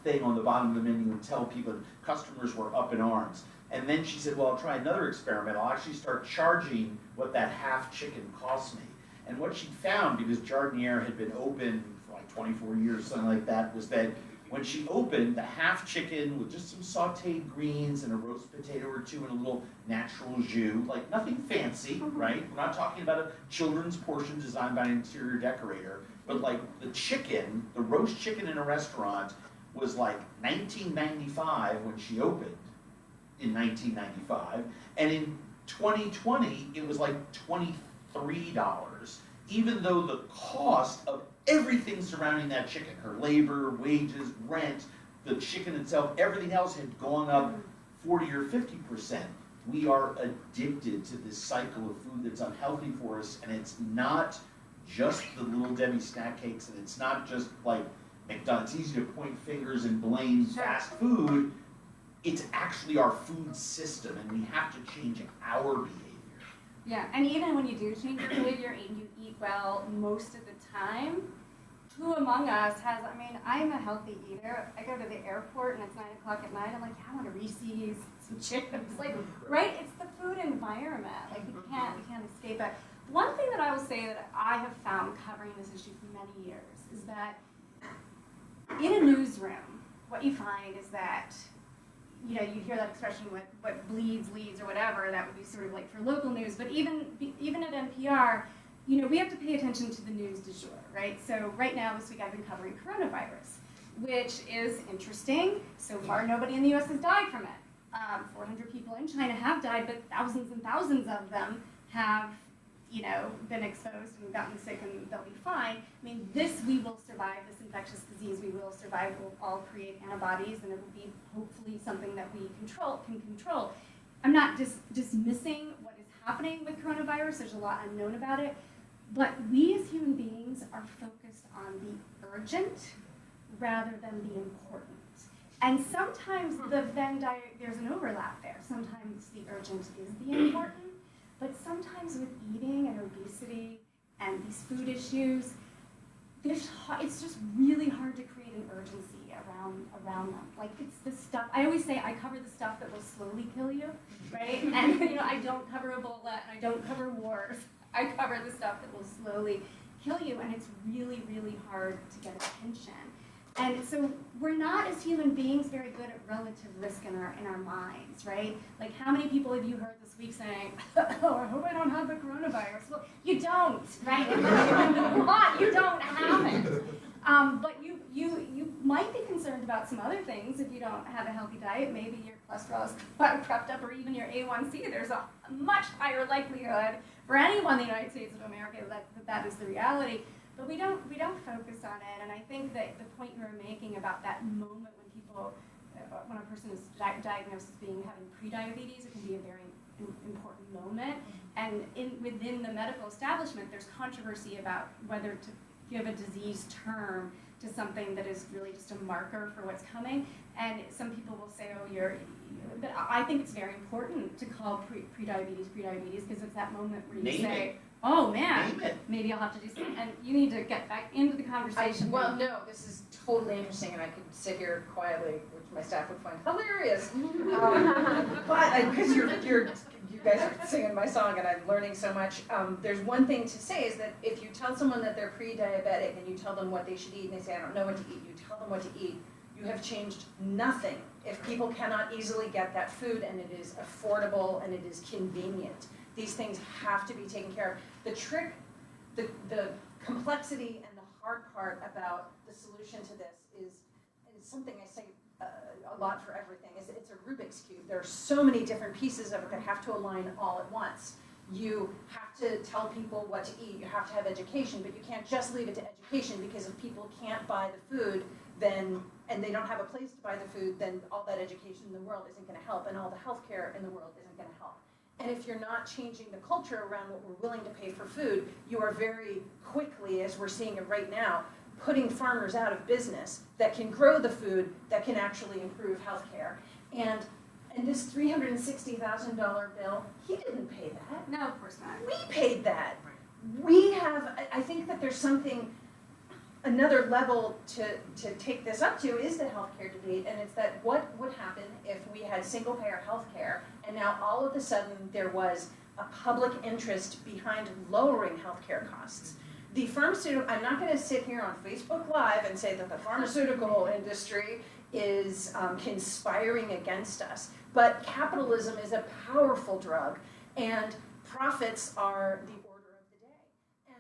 thing on the bottom of the menu and tell people. Customers were up in arms. And then she said, well, I'll try another experiment. I'll actually start charging what that half chicken cost me. And what she found, because Jardiniere had been open for like 24 years, something like that, was that when she opened, the half chicken with just some sauteed greens and a roast potato or two and a little natural jus, like nothing fancy, right? We're not talking about a children's portion designed by an interior decorator, but like the chicken, the roast chicken in a restaurant was like $19.95 when she opened in 1995, and in 2020 it was like $23, even though the cost of everything surrounding that chicken, her labor, wages, rent, the chicken itself, everything else had gone up 40 or 50%. We are addicted to this cycle of food that's unhealthy for us, and it's not just the Little Debbie snack cakes, and it's not just like McDonald's. It's easy to point fingers and blame fast food. It's actually our food system, and we have to change our behavior. Yeah, and even when you do change your behavior and you eat well most of the time, who among us has, I'm a healthy eater. I go to the airport and it's 9 o'clock at night. I'm like, I want a Reese's, some chips. Like, right? It's the food environment. Like, we can't escape it. One thing that I will say that I have found covering this issue for many years is that in a newsroom, what you find is that you hear that expression, what bleeds leads or whatever, that would be sort of like for local news, but even at NPR, we have to pay attention to the news du jour, right? So right now, this week I've been covering coronavirus, which is interesting. So far, nobody in the US has died from it. 400 people in China have died, but thousands and thousands of them have been exposed and gotten sick, and they'll be fine. We will survive this infectious disease. We will survive. We'll all create antibodies, and it will be hopefully something that we can control. I'm not dismissing what is happening with coronavirus. There's a lot unknown about it. But we as human beings are focused on the urgent rather than the important. And sometimes there's an overlap there. Sometimes the urgent is the important. But sometimes with eating and obesity and these food issues, it's just really hard to create an urgency around them. Like, it's the stuff, I always say I cover the stuff that will slowly kill you, right? And I don't cover Ebola and I don't cover wars. I cover the stuff that will slowly kill you, and it's really, really hard to get attention. And so we're not, as human beings, very good at relative risk in our minds, right? Like, how many people have you heard this week saying, oh, I hope I don't have the coronavirus? Well, you don't, right? You don't have it. But you might be concerned about some other things if you don't have a healthy diet. Maybe your cholesterol is crept up, or even your A1C. There's a much higher likelihood for anyone in the United States of America that is the reality. But we don't focus on it, and I think that the point you were making about that moment when a person is diagnosed as having prediabetes, it can be a very important moment. And within the medical establishment, there's controversy about whether to give a disease term to something that is really just a marker for what's coming. And some people will say, but I think it's very important to call prediabetes, because it's that moment where you say, oh man, maybe I'll have to do something. And you need to get back into the conversation. No, this is totally interesting, and I could sit here quietly, which my staff would find hilarious. But because you guys are singing my song, and I'm learning so much. There's one thing to say is that if you tell someone that they're pre-diabetic and you tell them what they should eat, and they say, I don't know what to eat, you tell them what to eat, You have changed nothing if people cannot easily get that food and it is affordable and it is convenient. These things have to be taken care of. The trick, the complexity and the hard part about the solution to this is, and it's something I say a lot for everything, is it's a Rubik's Cube. There are so many different pieces of it that have to align all at once. You have to tell people what to eat, you have to have education, but you can't just leave it to education, because if people can't buy the food, then, and they don't have a place to buy the food, then all that education in the world isn't gonna help, and all the healthcare in the world isn't gonna help. And if you're not changing the culture around what we're willing to pay for food, you are very quickly, as we're seeing it right now, putting farmers out of business that can grow the food that can actually improve healthcare. And this $360,000 bill, he didn't pay that. No, of course not. We paid that. We have, I think that there's something, another level to take this up to is the healthcare debate, and it's that what would happen if we had single payer healthcare and now all of a sudden there was a public interest behind lowering healthcare costs. The pharmaceutical, I'm not gonna sit here on Facebook Live and say that the pharmaceutical industry is conspiring against us, but capitalism is a powerful drug and profits are the order of the day. And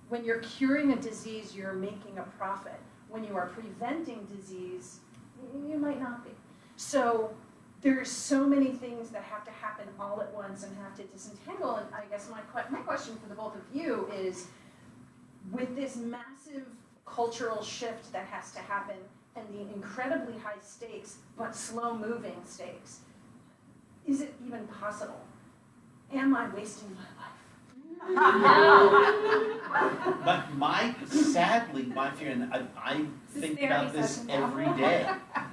when you're curing a disease, you're making a profit. When you are preventing disease, you might not be. So there's so many things that have to happen all at once and have to disentangle. And I guess my question for the both of you is, with this massive cultural shift that has to happen and the incredibly high stakes but slow moving stakes, is it even possible? Am I wasting my life? But sadly, my fear, and I think about this every day.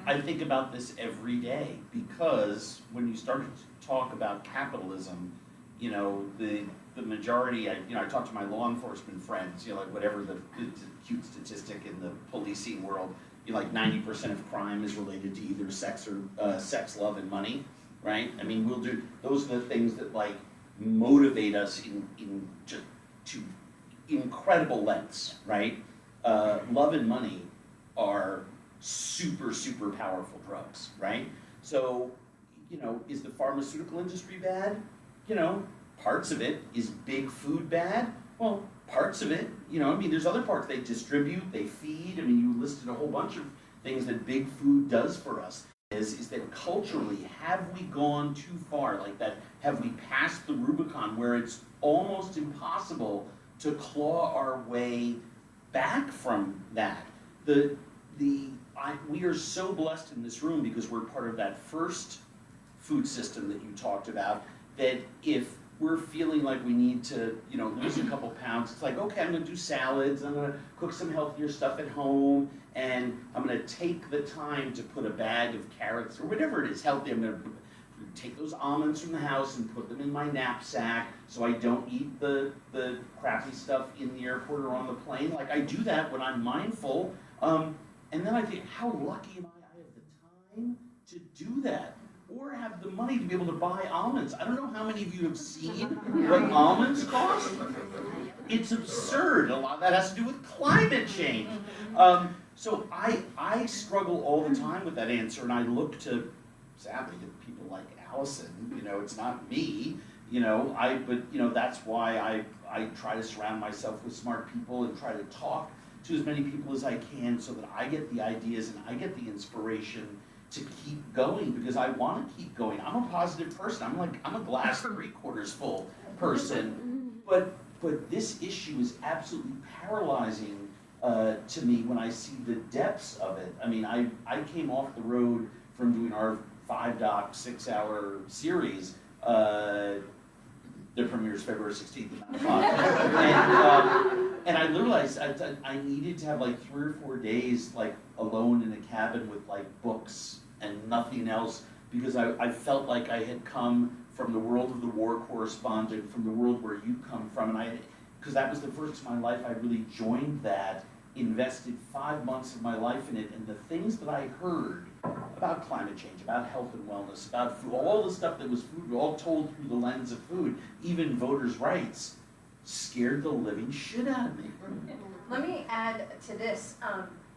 I think about this every day, because when you started to talk about capitalism, you know, the majority, I talk to my law enforcement friends, you know, like whatever the cute statistic in the policing world, you know, like 90% of crime is related to either sex, love, and money, right? I mean, those are the things that like motivate us in just to incredible lengths, right? Love and money are super, super powerful drugs, right? So, you know, is the pharmaceutical industry bad? You know, parts of it. Is big food bad? Well, parts of it. You know, I mean, there's other parts. They distribute, they feed. I mean, you listed a whole bunch of things that big food does for us. Is that culturally, have we gone too far like that? Have we passed the Rubicon where it's almost impossible to claw our way back from that? We are so blessed in this room because we're part of that first food system that you talked about, that if we're feeling like we need to, you know, lose a couple pounds, it's like, okay, I'm gonna do salads, I'm gonna cook some healthier stuff at home, and I'm gonna take the time to put a bag of carrots or whatever it is healthy. I'm gonna take those almonds from the house and put them in my knapsack so I don't eat the crappy stuff in the airport or on the plane. Like, I do that when I'm mindful, and then I think, how lucky am I have the time to do that? Or have the money to be able to buy almonds. I don't know how many of you have seen what almonds cost. It's absurd. A lot of that has to do with climate change. So I struggle all the time with that answer, and I look to, sadly, to people like Allison. You know, it's not me. You know, but you know, that's why I try to surround myself with smart people and try to talk to as many people as I can, so that I get the ideas and I get the inspiration to keep going, because I want to keep going. I'm a positive person. I'm a glass 3/4 full person, but this issue is absolutely paralyzing to me when I see the depths of it. I mean, I came off the road from doing our 5-doc 6-hour series. The premieres February 16th at 9 o'clock. And I realized I needed to have like 3 or 4 days like alone in a cabin with like books and nothing else, because I felt like I had come from the world of the war correspondent, from the world where you come from, and because that was the first time in my life I really joined that, invested 5 months of my life in it, and the things that I heard about climate change, about health and wellness, about food, all the stuff that was food, all told through the lens of food, even voters' rights, scared the living shit out of me. let me add to this,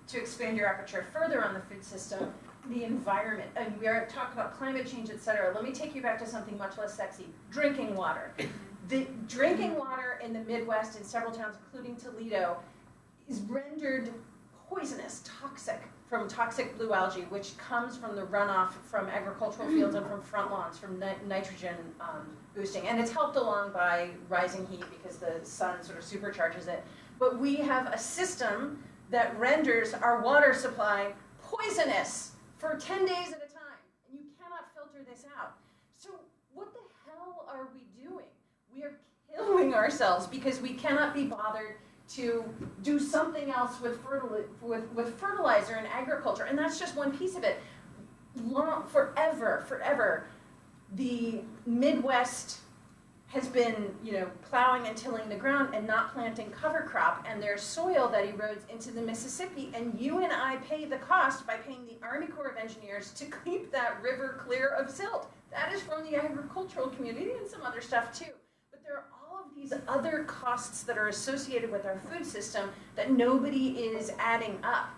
to expand your aperture further on the food system, the environment. And we are talking about climate change, et cetera. Let me take you back to something much less sexy, drinking water. The drinking water in the Midwest in several towns, including Toledo, is rendered poisonous, toxic, from toxic blue algae, which comes from the runoff from agricultural fields and from front lawns, from nitrogen boosting. And it's helped along by rising heat because the sun sort of supercharges it. But we have a system that renders our water supply poisonous for 10 days at a time. And you cannot filter this out. So what the hell are we doing? We are killing ourselves because we cannot be bothered to do something else with fertilizer and agriculture, and that's just one piece of it. Forever, the Midwest has been, plowing and tilling the ground and not planting cover crop, and there's soil that erodes into the Mississippi, and you and I pay the cost by paying the Army Corps of Engineers to keep that river clear of silt. That is from the agricultural community and some other stuff too. But there are all of these other costs that are associated with our food system that nobody is adding up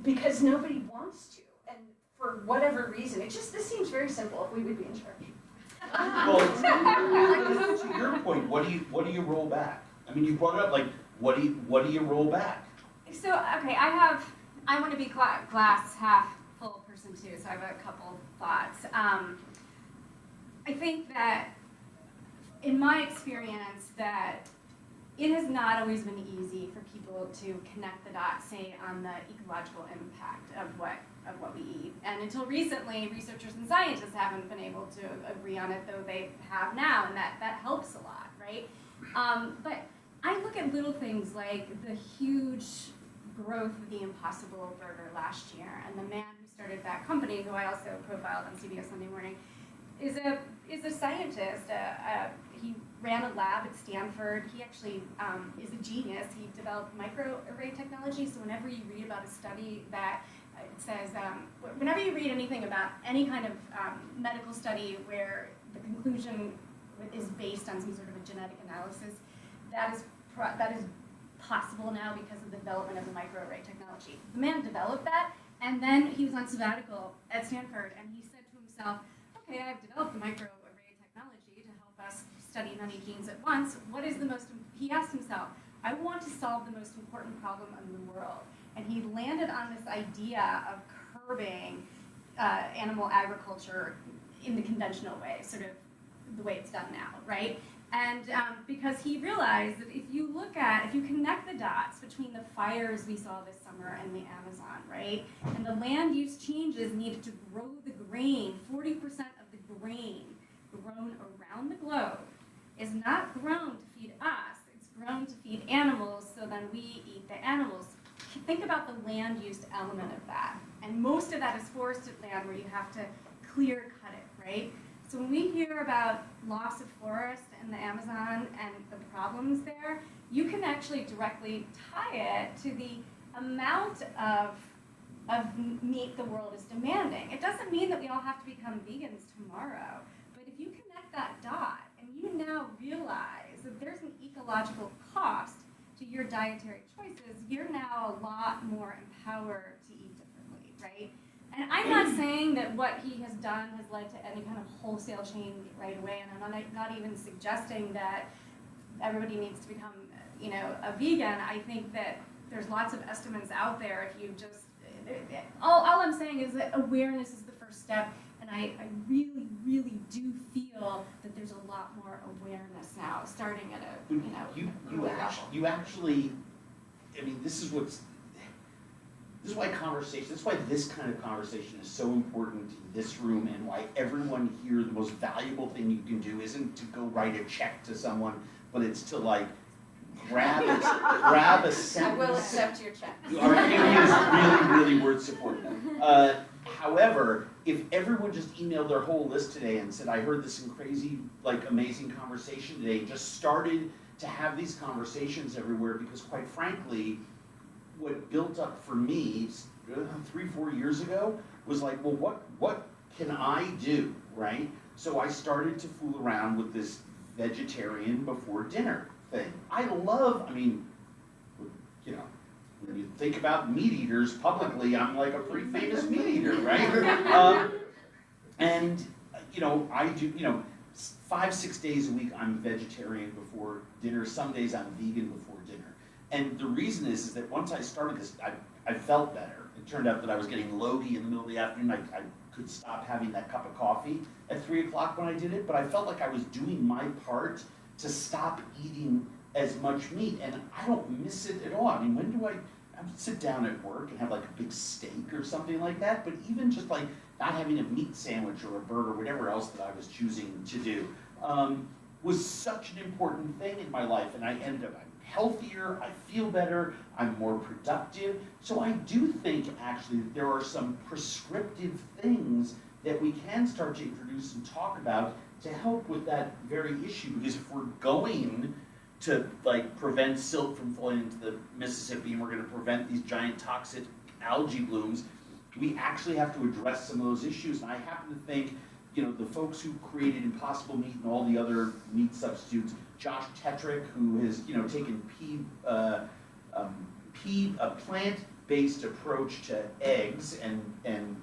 because nobody wants to, and for whatever reason. This seems very simple if we would be in charge. Well, to your point, what do you roll back? I mean, you brought it up, like, what do you roll back? So, okay, I want to be glass half full person too, so I have a couple thoughts. I think that, in my experience, that it has not always been easy for people to connect the dots, say, on the ecological impact of what we eat. And until recently, researchers and scientists haven't been able to agree on it, though they have now, and that helps a lot, right? But I look at little things like the huge growth of the Impossible Burger last year, and the man who started that company, who I also profiled on CBS Sunday Morning, is a scientist. He ran a lab at Stanford. He actually is a genius. He developed microarray technology. So whenever you read about a study that says, whenever you read anything about any kind of medical study where the conclusion is based on some sort of a genetic analysis, that is possible now because of the development of the microarray technology. The man developed that, and then he was on sabbatical at Stanford, and he said to himself, okay, I've developed the microarray technology to help us study many genes at once. What is he asked himself, I want to solve the most important problem in the world. And he landed on this idea of curbing animal agriculture in the conventional way, sort of the way it's done now, right? And because he realized that if you connect the dots between the fires we saw this summer and the Amazon, right? And the land use changes needed to grow the grain, 40% of the grain grown around the globe is not grown to feed us, it's grown to feed animals, so then we eat the animals. Think about the land use element of that. And most of that is forested land where you have to clear cut it, right? So when we hear about loss of forest in the Amazon and the problems there, you can actually directly tie it to the amount of meat the world is demanding. It doesn't mean that we all have to become vegans tomorrow, but if you connect that dot and you now realize that there's an ecological cost to your dietary choices, you're now a lot more empowered to eat differently, right? And I'm not saying that what he has done has led to any kind of wholesale change right away, and I'm not even suggesting that everybody needs to become, a vegan. I think that there's lots of estimates out there. If you just, all I'm saying is that awareness is the first step, and I really, really do feel that there's a lot more awareness now, starting at a, You actually, I mean, this is why this kind of conversation is so important in this room, and why everyone here, the most valuable thing you can do isn't to go write a check to someone, but it's to grab a sentence. I will accept your check. Our community is really, really worth supporting. However, if everyone just emailed their whole list today and said, I heard this crazy, amazing conversation today, and just started to have these conversations everywhere, because quite frankly, what built up for me 3-4 years ago was well, what can I do, right? So I started to fool around with this vegetarian before dinner thing. you know, when you think about meat eaters publicly, I'm like a pretty famous meat eater, right? And, you know, I do, you know, 5-6 days a week I'm vegetarian before dinner. Some days I'm vegan before dinner. And the reason is that once I started this, I felt better. It turned out that I was getting logy in the middle of the afternoon. I could stop having that cup of coffee at 3 o'clock when I did it, but I felt like I was doing my part to stop eating as much meat, and I don't miss it at all. I mean, when do I would sit down at work and have like a big steak or something like that, but even just like not having a meat sandwich or a burger, whatever else that I was choosing to do, was such an important thing in my life, and I ended up, I'm healthier, I feel better, I'm more productive. So I do think actually that there are some prescriptive things that we can start to introduce and talk about to help with that very issue, because if we're going to like prevent silt from falling into the Mississippi and we're going to prevent these giant toxic algae blooms, we actually have to address some of those issues. And I happen to think, you know, the folks who created Impossible Meat and all the other meat substitutes, Josh Tetrick, who has, you know, taken a plant-based approach to eggs and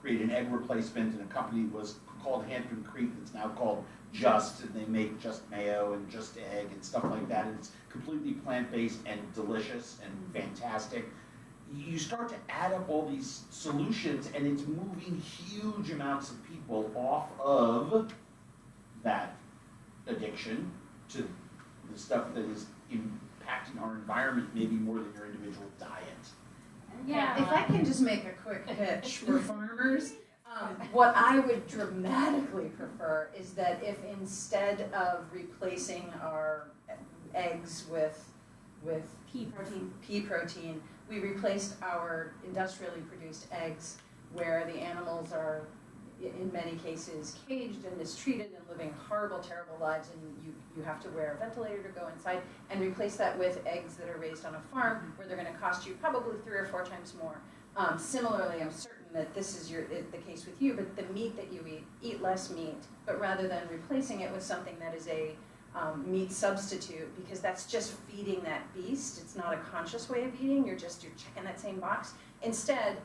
created an egg replacement, and a company was called Hampton Creek that's now called Just, and they make Just Mayo and Just Egg and stuff like that, and it's completely plant-based and delicious and fantastic. You start to add up all these solutions, and it's moving huge amounts of people off of that addiction to the stuff that is impacting our environment maybe more than your individual diet. Yeah, if I can just make a quick pitch for farmers, what I would dramatically prefer is that if instead of replacing our eggs with pea protein, we replaced our industrially produced eggs, where the animals are in many cases caged and mistreated and living horrible, terrible lives, and you have to wear a ventilator to go inside, and replace that with eggs that are raised on a farm where they're going to cost you probably 3 or 4 times more. Similarly, I'm certain that this is the case with you, but the meat that you eat less meat, but rather than replacing it with something that is a meat substitute, because that's just feeding that beast. It's not a conscious way of eating. You're checking that same box. Instead,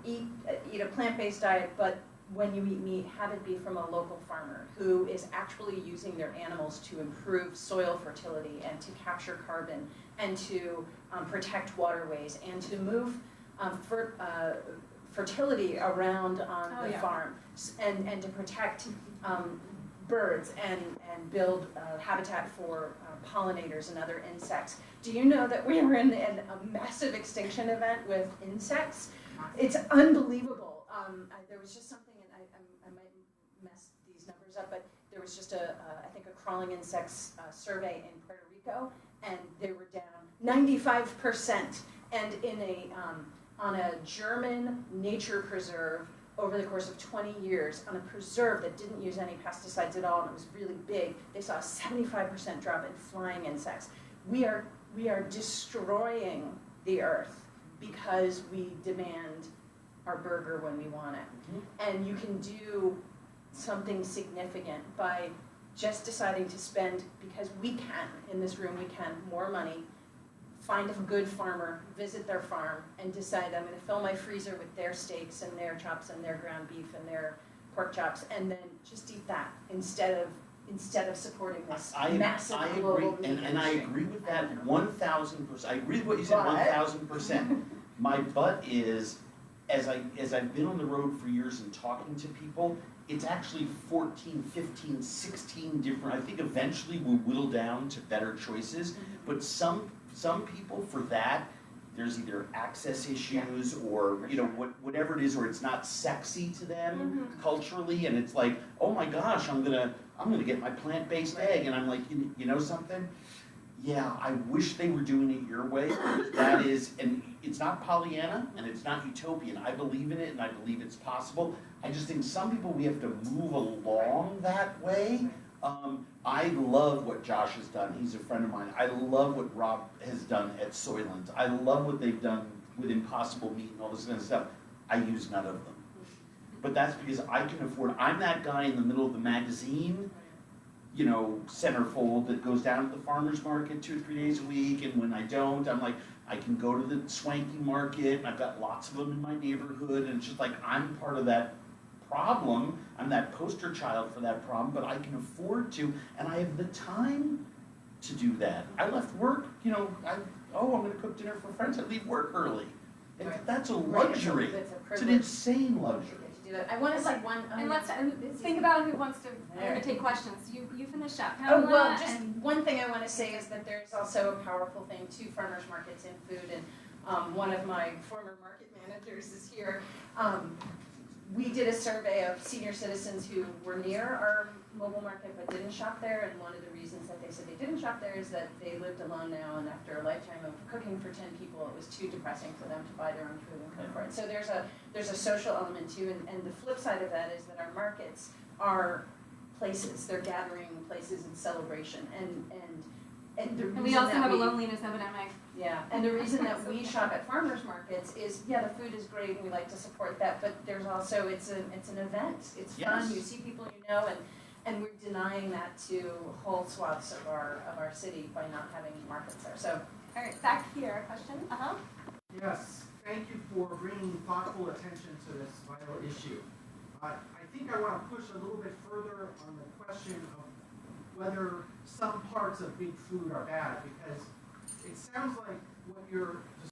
eat a plant-based diet, but when you eat meat, have it be from a local farmer who is actually using their animals to improve soil fertility and to capture carbon and to protect waterways and to move fertility around on the farm, and to protect birds and build habitat for pollinators and other insects. Do you know that we were in a massive extinction event with insects? It's unbelievable. There was just something, and I might mess these numbers up, but there was just I think a crawling insects survey in Puerto Rico, and they were down 95%. And on a German nature preserve, over the course of 20 years, on a preserve that didn't use any pesticides at all, and it was really big, they saw a 75% drop in flying insects. We are destroying the earth because we demand our burger when we want it. Mm-hmm. And you can do something significant by just deciding to spend, because we can, in this room we can, more money, find a good farmer, visit their farm, and decide I'm going to fill my freezer with their steaks and their chops and their ground beef and their pork chops, and then just eat that instead of supporting this massive global meat industry. And I agree with that 1,000%. I agree with what you said 1,000%. My but is, as I've been on the road for years and talking to people, it's actually 14, 15, 16 different, I think eventually we'll whittle down to better choices, but some people for that, there's either access issues or, you know, whatever it is, or it's not sexy to them culturally, and it's like, oh my gosh, I'm gonna get my plant-based egg, and I'm like, you know something? Yeah, I wish they were doing it your way, because that is, and it's not Pollyanna, and it's not utopian. I believe in it, and I believe it's possible. I just think some people, we have to move along that way. I love what Josh has done. He's a friend of mine. I love what Rob has done at Soylent. I love what they've done with Impossible Meat and all this kind of stuff. I use none of them. But that's because I can afford, I'm that guy in the middle of the magazine centerfold that goes down to the farmer's market 2 or 3 days a week, and when I don't, I'm like, I can go to the swanky market, and I've got lots of them in my neighborhood, and it's just like, I'm part of that problem, I'm that poster child for that problem, but I can afford to, and I have the time to do that. I left work, I'm gonna cook dinner for friends, I leave work early. Right. That's a luxury, It's a it's privilege an insane luxury. to do that. I wanna say one. And let's think about who wants to take questions. You finish up, Oh, Pamela, well, just and one thing I want to say is that there's also a powerful thing to farmers markets and food, and one of my former market managers is here. We did a survey of senior citizens who were near our mobile market but didn't shop there, and one of the reasons that they said they didn't shop there is that they lived alone now, and after a lifetime of cooking for 10 people, it was too depressing for them to buy their own food and cook for it. So there's a social element too, and the flip side of that is that our markets are places, they're gathering places and celebration, and the reason we also that have a loneliness epidemic. yeah, and the reason that we shop at farmers markets is, the food is great and we like to support that, but there's also, it's an event, it's fun, Yes. you see people you know, and we're denying that to whole swaths of our city by not having markets there, so. All right, back here, a question? Yes, thank you for bringing thoughtful attention to this vital issue. I think I want to push a little bit further on the question of whether some parts of big food are bad, because it sounds like what you're